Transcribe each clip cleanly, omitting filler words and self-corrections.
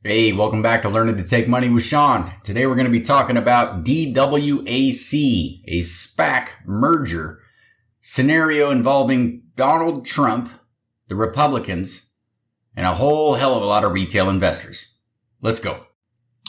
Hey, welcome back to Learning to Take Money with Sean. Today we're going to be talking about DWAC, a SPAC merger scenario involving Donald Trump, the Republicans, and a whole hell of a lot of retail investors. Let's go.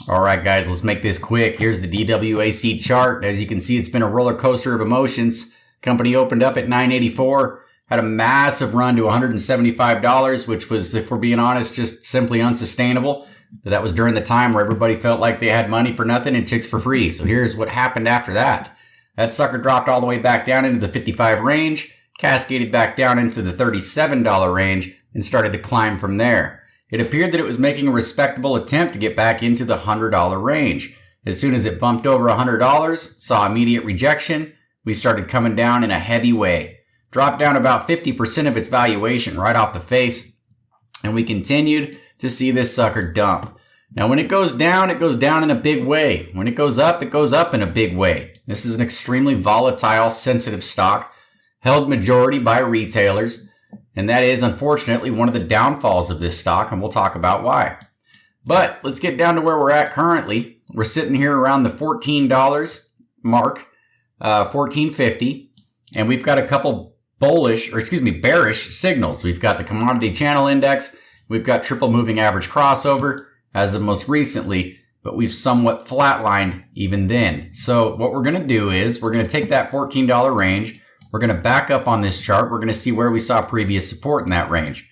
All right, guys, let's make this quick. Here's the DWAC chart. As you can see, it's been a roller coaster of emotions. Company opened up at $9.84, had a massive run to $175, which was, if we're being honest, just simply unsustainable. But that was during the time where everybody felt like they had money for nothing and chicks for free. So here's what happened after that. That sucker dropped all the way back down into the 55 range, cascaded back down into the $37 range, and started to climb from there. It appeared that it was making a respectable attempt to get back into the $100 range. As soon as it bumped over $100, saw immediate rejection, we started coming down in a heavy way. Dropped down about 50% of its valuation right off the face, and we continued to see this sucker dump. Now, when it goes down in a big way. When it goes up in a big way. This is an extremely volatile, sensitive stock, held majority by retailers, and that is, unfortunately, one of the downfalls of this stock, and we'll talk about why. But let's get down to where we're at currently. We're sitting here around the $14 mark, $14.50, and we've got a couple bearish signals. We've got the commodity channel index. We've got triple moving average crossover as of most recently, but we've somewhat flatlined even then. So what we're going to do is we're going to take that $14 range. We're going to back up on this chart. We're going to see where we saw previous support in that range.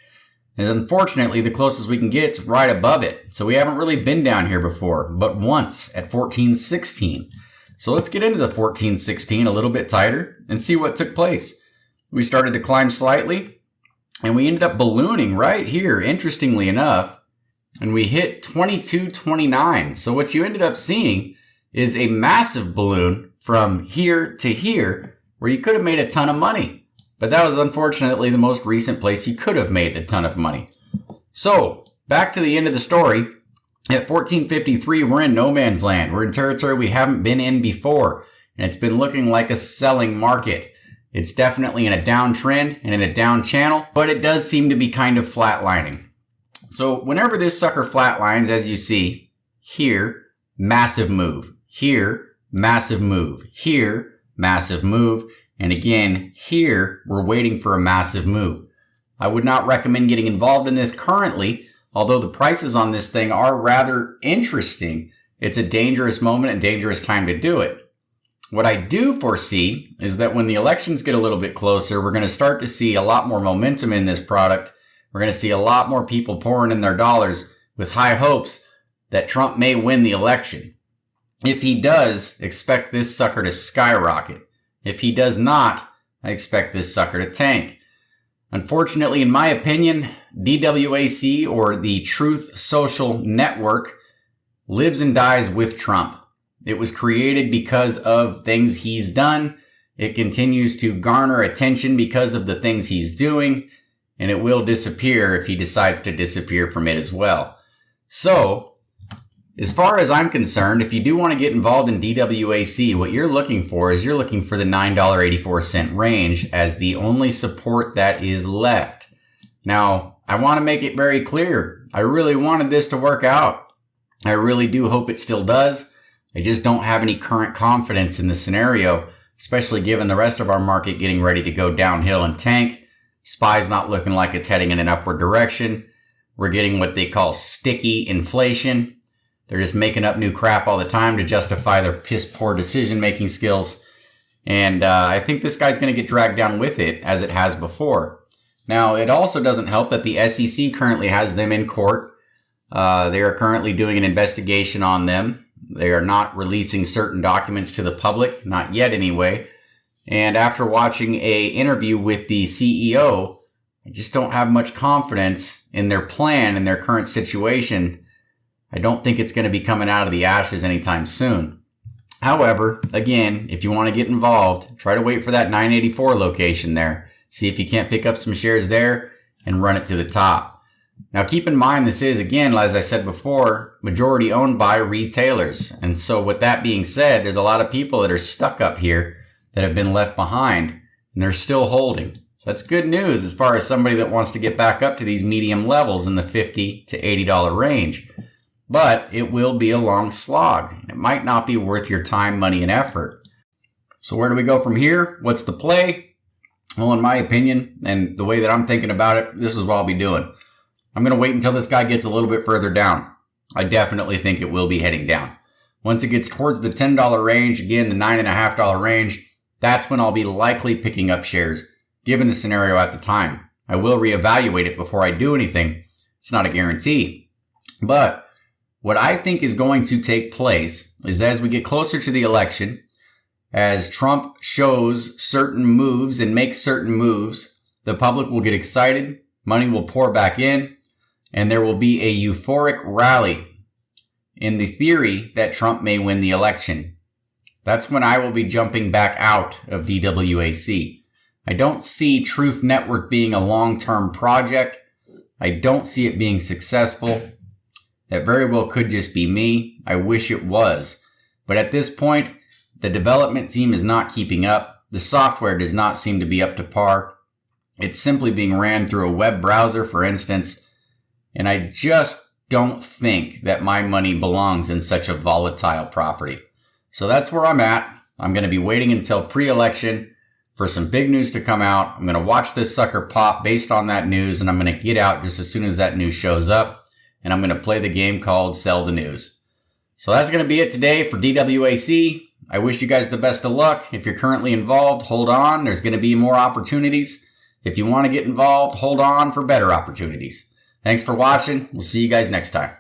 And unfortunately, the closest we can get is right above it. So we haven't really been down here before, but once at 14.16. So let's get into the 14.16 a little bit tighter and see what took place. We started to climb slightly. And we ended up ballooning right here, interestingly enough, and we hit 22.29. So what you ended up seeing is a massive balloon from here to here where you could have made a ton of money. But that was unfortunately the most recent place you could have made a ton of money. So back to the end of the story. At 14.53, we're in no man's land. We're in territory we haven't been in before, and it's been looking like a selling market. It's definitely in a downtrend and in a down channel, but it does seem to be kind of flatlining. So whenever this sucker flatlines, as you see, here, massive move. Here, massive move. Here, massive move. And again, here, we're waiting for a massive move. I would not recommend getting involved in this currently, although the prices on this thing are rather interesting. It's a dangerous moment and dangerous time to do it. What I do foresee is that when the elections get a little bit closer, we're going to start to see a lot more momentum in this product. We're going to see a lot more people pouring in their dollars with high hopes that Trump may win the election. If he does, expect this sucker to skyrocket. If he does not, I expect this sucker to tank. Unfortunately, in my opinion, DWAC, or the Truth Social Network, lives and dies with Trump. It was created because of things he's done. It continues to garner attention because of the things he's doing, and it will disappear if he decides to disappear from it as well. So, as far as I'm concerned, if you do want to get involved in DWAC, what you're looking for is you're looking for the $9.84 range as the only support that is left. Now, I want to make it very clear. I really wanted this to work out. I really do hope it still does. I just don't have any current confidence in the scenario, especially given the rest of our market getting ready to go downhill and tank. SPY's not looking like it's heading in an upward direction. We're getting what they call sticky inflation. They're just making up new crap all the time to justify their piss poor decision-making skills. And I think this guy's going to get dragged down with it, as it has before. Now, it also doesn't help that the SEC currently has them in court. They are currently doing an investigation on them. They are not releasing certain documents to the public, not yet anyway. And after watching an interview with the CEO, I just don't have much confidence in their plan and their current situation. I don't think it's going to be coming out of the ashes anytime soon. However, again, if you want to get involved, try to wait for that 984 location there. See if you can't pick up some shares there and run it to the top. Now, keep in mind, this is, again, as I said before, majority owned by retailers. And so with that being said, there's a lot of people that are stuck up here that have been left behind, and they're still holding. So that's good news as far as somebody that wants to get back up to these medium levels in the $50 to $80 range. but it will be a long slog. It might not be worth your time, money, and effort. So where do we go from here? What's the play? Well, in my opinion, and the way that I'm thinking about it, this is what I'll be doing. I'm going to wait until this guy gets a little bit further down. I definitely think it will be heading down. Once it gets towards the $10 range, again, the $9.50 range, that's when I'll be likely picking up shares, given the scenario at the time. I will reevaluate it before I do anything. It's not a guarantee. But what I think is going to take place is as we get closer to the election, as Trump shows certain moves and makes certain moves, the public will get excited, money will pour back in, and there will be a euphoric rally in the theory that Trump may win the election. That's when I will be jumping back out of DWAC. I don't see Truth Network being a long-term project. I don't see it being successful. That very well could just be me. I wish it was. But at this point, the development team is not keeping up. The software does not seem to be up to par. It's simply being ran through a web browser, for instance. And I just don't think that my money belongs in such a volatile property. So that's where I'm at. I'm going to be waiting until pre-election for some big news to come out. I'm going to watch this sucker pop based on that news, and I'm going to get out just as soon as that news shows up. And I'm going to play the game called Sell the News. So that's going to be it today for DWAC. I wish you guys the best of luck. If you're currently involved, hold on. There's going to be more opportunities. If you want to get involved, hold on for better opportunities. Thanks for watching. We'll see you guys next time.